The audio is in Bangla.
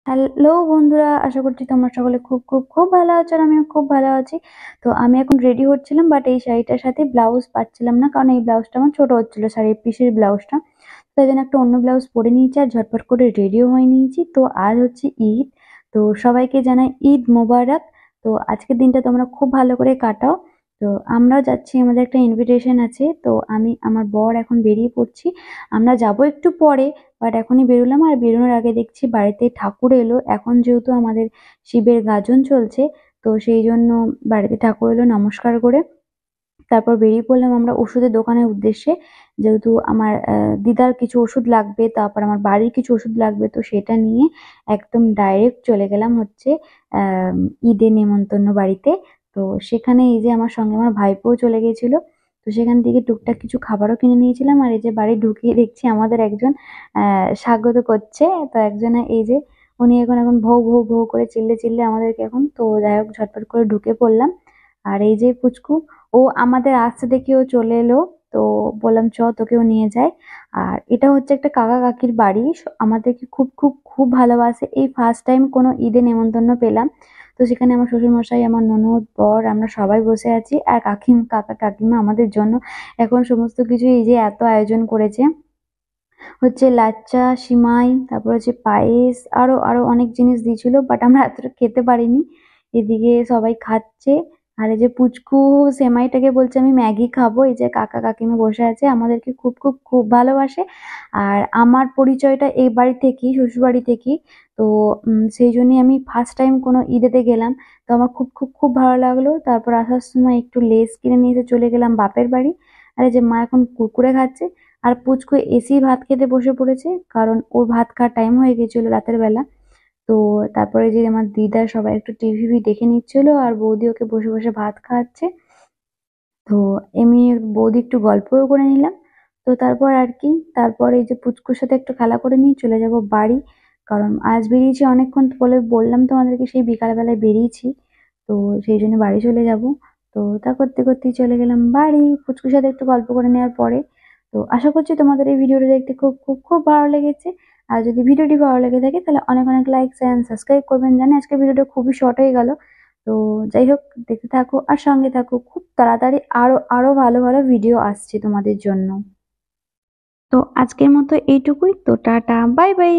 হ্যালো বন্ধুরা, আশা করছি তোমরা সকলে খুব খুব খুব ভালো আছো আর আমিও খুব ভালো আছি। তো আমি এখন রেডি হচ্ছিলাম, বাট এই শাড়িটার সাথে ব্লাউজ পাচ্ছিলাম না, কারণ এই ব্লাউজটা আমার ছোট হচ্ছিল, শাড়ির পিসের ব্লাউজটা। তাই জন্য একটা অন্য ব্লাউজ পরে নিয়েছি আর ঝটপট করে রেডিও হয়ে নিয়েছি। তো আজ হচ্ছে ঈদ, তো সবাইকে জানাই ঈদ মোবারক। তো আজকের দিনটা তোমরা খুব ভালো করে কাটাও। তো আমরাও যাচ্ছি, আমাদের একটা ইনভিটেশন আছে, তো আমি আমার বর এখন বেরিয়ে পড়ছি। আমরা যাব একটু পরে, বাট এখনই বেরোলাম। আর বেরোনোর আগে দেখছি বাড়িতে ঠাকুর এলো, এখন যেহেতু আমাদের শিবের গাজন চলছে, তো সেই জন্য বাড়িতে ঠাকুর এলো নমস্কার করে। তারপর বেরিয়ে পড়লাম আমরা ওষুধের দোকানের উদ্দেশ্যে, যেহেতু আমার দিদার কিছু ওষুধ লাগবে, তারপর আমার বাড়ির কিছু ওষুধ লাগবে, তো সেটা নিয়ে একদম ডাইরেক্ট চলে গেলাম হচ্ছে ঈদের নেমন্তন্ন বাড়িতে। তো সেখানে এই যে আমার সঙ্গে আমার ভাইপোও চলে গেছিল, তো সেখান থেকে টুকটাক কিছু খাবারও কিনে নিয়েছিলাম। আর এই যে বাড়ি ঢুকিয়ে দেখছি আমাদের একজন স্বাগত করছে, তো একজনে এই যে উনি এখন এখন ভৌ ভৌ ভৌ করে চিল্লে চিল্লে আমাদেরকে এখন, তো যাই হোক ঝটপট করে ঢুকে পড়লাম। আর এই যে পুচকু, ও আমাদের আসতে দেখে ও চলে এলো, তো বললাম চ তোকেও নিয়ে যাই। আর এটা হচ্ছে একটা কাকা কাকির বাড়ি, আমাদেরকে খুব খুব খুব ভালোবাসে। এই ফার্স্ট টাইম কোনো ঈদে নেমন্তন্ন পেলাম, তো সেখানে আমার শ্বশুর মশাই, আমার ননদ, বর, আমরা সবাই বসে আছি। আর কাকা কাকিমা আমাদের জন্য এখন সমস্ত কিছু এই যে এত আয়োজন করেছে, হচ্ছে লাচ্চা, সিমাই, তারপর হচ্ছে পায়েস, আরো আরো অনেক জিনিস দিয়েছিল, বাট আমরা এতটা খেতে পারিনি। এদিকে সবাই খাচ্ছে। আর এই যে পুচকু সেমাইটাকে বলছে আমি ম্যাগি খাবো। এই যে কাকা কাকিমা বসে আছে, আমাদেরকে খুব খুব খুব ভালোবাসে। আর আমার পরিচয়টা এই বাড়ি থেকেই, শ্বশুর বাড়ি থেকেই। তো সেই জন্যই আমি ফার্স্ট টাইম কোনো ঈদেতে গেলাম, তো আমার খুব খুব খুব ভালো লাগলো। তারপর আসার সময় একটু লেস কিনে নিয়ে এসে চলে গেলাম বাপের বাড়ি। আর এই যে মা এখন কুরকুরে খাচ্ছে। আর পুচকু এসি ভাত খেতে বসে পড়েছে, কারণ ওর ভাত খাওয়ার টাইম হয়ে গেছিল রাতের বেলা। তো তারপরে যে আমার দিদা সবাই একটু টিভি দেখে নিচ্ছিল, আর বৌদি ওকে বসে বসে ভাত খাওয়াচ্ছে। তো এমনি বৌদি একটু গল্পও করে নিলাম। তো তারপর আর কি, তারপর এই যে পুচকুর সাথে একটু খেলা করে নিয়ে চলে যাব বাড়ি, কারণ আজ বেরিয়েছি অনেকক্ষণ, তো বলে বললাম তোমাদেরকে সেই বিকালবেলায় বেরিয়েছি, তো সেই জন্য বাড়ি চলে যাব। তো তা করতে করতেই চলে গেলাম বাড়ি, পুচকুর সাথে একটু গল্প করে নেওয়ার পরে। তো আশা করছি তোমাদের এই ভিডিওটা দেখতে খুব খুব খুব ভালো লেগেছে। আর যদি ভিডিওটি ভালো লেগে থাকে তাহলে অনেক অনেক লাইক এন্ড সাবস্ক্রাইব করবেন। জানি আজকে ভিডিওটা খুবই শর্ট হয়ে গেল, তো যাই হোক দেখতে থাকো আর সঙ্গে থাকো, খুব তাড়াতাড়ি আরো আরো ভালো ভালো ভিডিও আসছে তোমাদের জন্য। তো আজকের মতো এইটুকুই, তো টাটা বাই বাই।